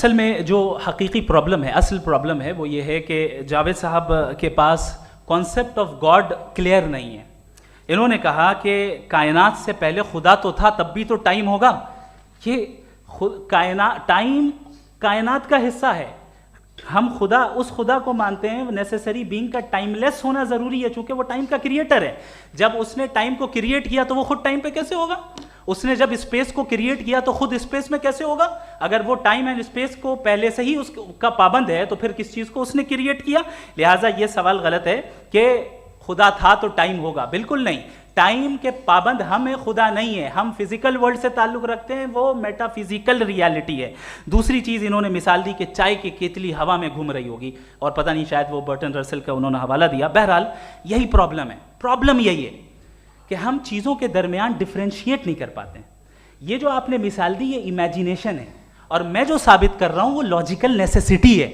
اصل میں جو حقیقی پرابلم ہے، اصل پرابلم ہے وہ یہ ہے کہ جاوید صاحب کے پاس کانسیپٹ آف گاڈ کلیئر نہیں ہے. انہوں نے کہا کہ کائنات سے پہلے خدا تو تھا، تب بھی تو ٹائم ہوگا. یہ ٹائم کائنات کا حصہ ہے. ہم اس خدا کو مانتے ہیں، نیسیسری بینگ کا ٹائم لیس ہونا ضروری ہے چونکہ وہ ٹائم کا کریٹر ہے. جب اس نے ٹائم کو کریٹ کیا تو وہ خود ٹائم پہ کیسے ہوگا؟ اس نے جب اسپیس کو کریٹ کیا تو خود اسپیس میں کیسے ہوگا؟ اگر وہ ٹائم اینڈ اسپیس کو پہلے سے ہی اس کا پابند ہے تو پھر کس چیز کو اس نے کریٹ کیا؟ لہٰذا یہ سوال غلط ہے کہ خدا تھا تو ٹائم ہوگا. بالکل نہیں. ٹائم کے پابند ہم ہیں، خدا نہیں ہے. ہم فزیکل ورلڈ سے تعلق رکھتے ہیں، وہ میٹا فزیکل ریالٹی ہے. دوسری چیز انہوں نے مثال دی کہ چائے کی کیتلی ہوا میں گھوم رہی ہوگی، اور پتہ نہیں شاید وہ برٹن رسل کا انہوں نے حوالہ دیا. بہرحال یہی پرابلم ہے. پرابلم یہی ہے کہ ہم چیزوں کے درمیان ڈفرینشیٹ نہیں کر پاتے ہیں. یہ جو آپ نے مثال دی یہ امیجینیشن ہے، اور میں جو ثابت کر رہا ہوں وہ لاجیکل نیسیسٹی ہے.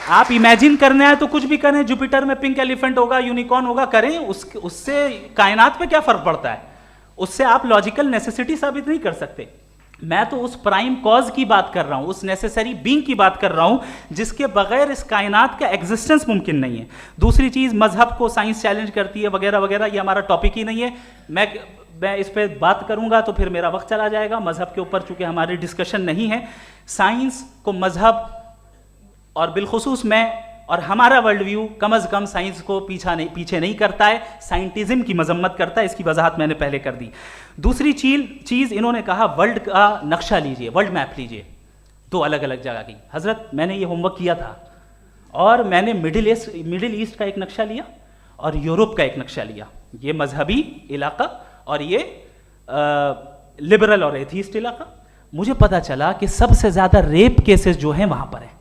آپ امیجن کرنے آئے تو کچھ بھی کریں، جوپیٹر میں پنک ایلیفنٹ ہوگا، یونیکارن ہوگا، کریں. اس سے کائنات پہ کیا فرق پڑتا ہے؟ اس سے آپ لاجیکل نیسیسٹی ثابت نہیں کر سکتے. میں تو اس پرائم کاز کی بات کر رہا ہوں، اس نیسیسری بینگ کی بات کر رہا ہوں جس کے بغیر اس کائنات کا ایگزسٹنس ممکن نہیں ہے. دوسری چیز، مذہب کو سائنس چیلنج کرتی ہے وغیرہ وغیرہ، یہ ہمارا ٹاپک ہی نہیں ہے. میں اس پہ بات کروں گا تو پھر میرا وقت چلا جائے گا. مذہب کے اوپر چونکہ ہماری ڈسکشن نہیں ہے. سائنس کو مذہب اور بالخصوص میں اور ہمارا ورلڈ ویو کم از کم سائنس کو پیچھے نہیں کرتا ہے، سائنٹزم کی مذمت کرتا ہے. اس کی وضاحت میں نے پہلے کر دی. دوسری چیز انہوں نے کہا ورلڈ کا نقشہ لیجئے، ورلڈ میپ لیجئے. دو الگ الگ جگہ کی. حضرت میں نے یہ ہوم ورک کیا تھا اور میں نے مڈل ایسٹ کا ایک نقشہ لیا اور یورپ کا ایک نقشہ لیا. یہ مذہبی علاقہ اور یہ لبرل اور ایتھیسٹ علاقہ. مجھے پتا چلا کہ سب سے زیادہ ریپ کیسز جو ہیں وہاں پر ہیں.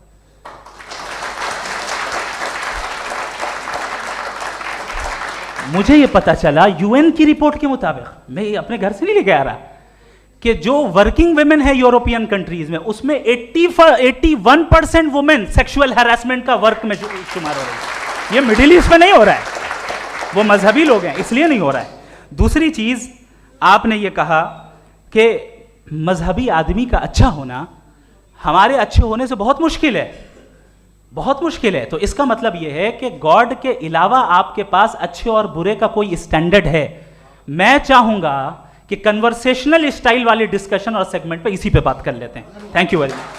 مجھے یہ پتا چلا یو این کی رپورٹ کے مطابق، میں اپنے گھر سے نہیں لے کے آ رہا، کہ جو ورکنگ ویمن ہے یورپین کنٹریز میں، اس میں 81% وومن سیکشول ہراسمنٹ کا ورک میں شمار ہو رہی ہے. یہ مڈل ایسٹ میں نہیں ہو رہا ہے، وہ مذہبی لوگ ہیں اس لیے نہیں ہو رہا ہے. دوسری چیز آپ نے یہ کہا کہ مذہبی آدمی کا اچھا ہونا ہمارے اچھے ہونے سے بہت مشکل ہے، بہت مشکل ہے. تو اس کا مطلب یہ ہے کہ گاڈ کے علاوہ آپ کے پاس اچھے اور برے کا کوئی اسٹینڈرڈ ہے. میں چاہوں گا کہ کنورسیشنل اسٹائل والی ڈسکشن اور سیگمنٹ پہ اسی پہ بات کر لیتے ہیں. Thank you very much.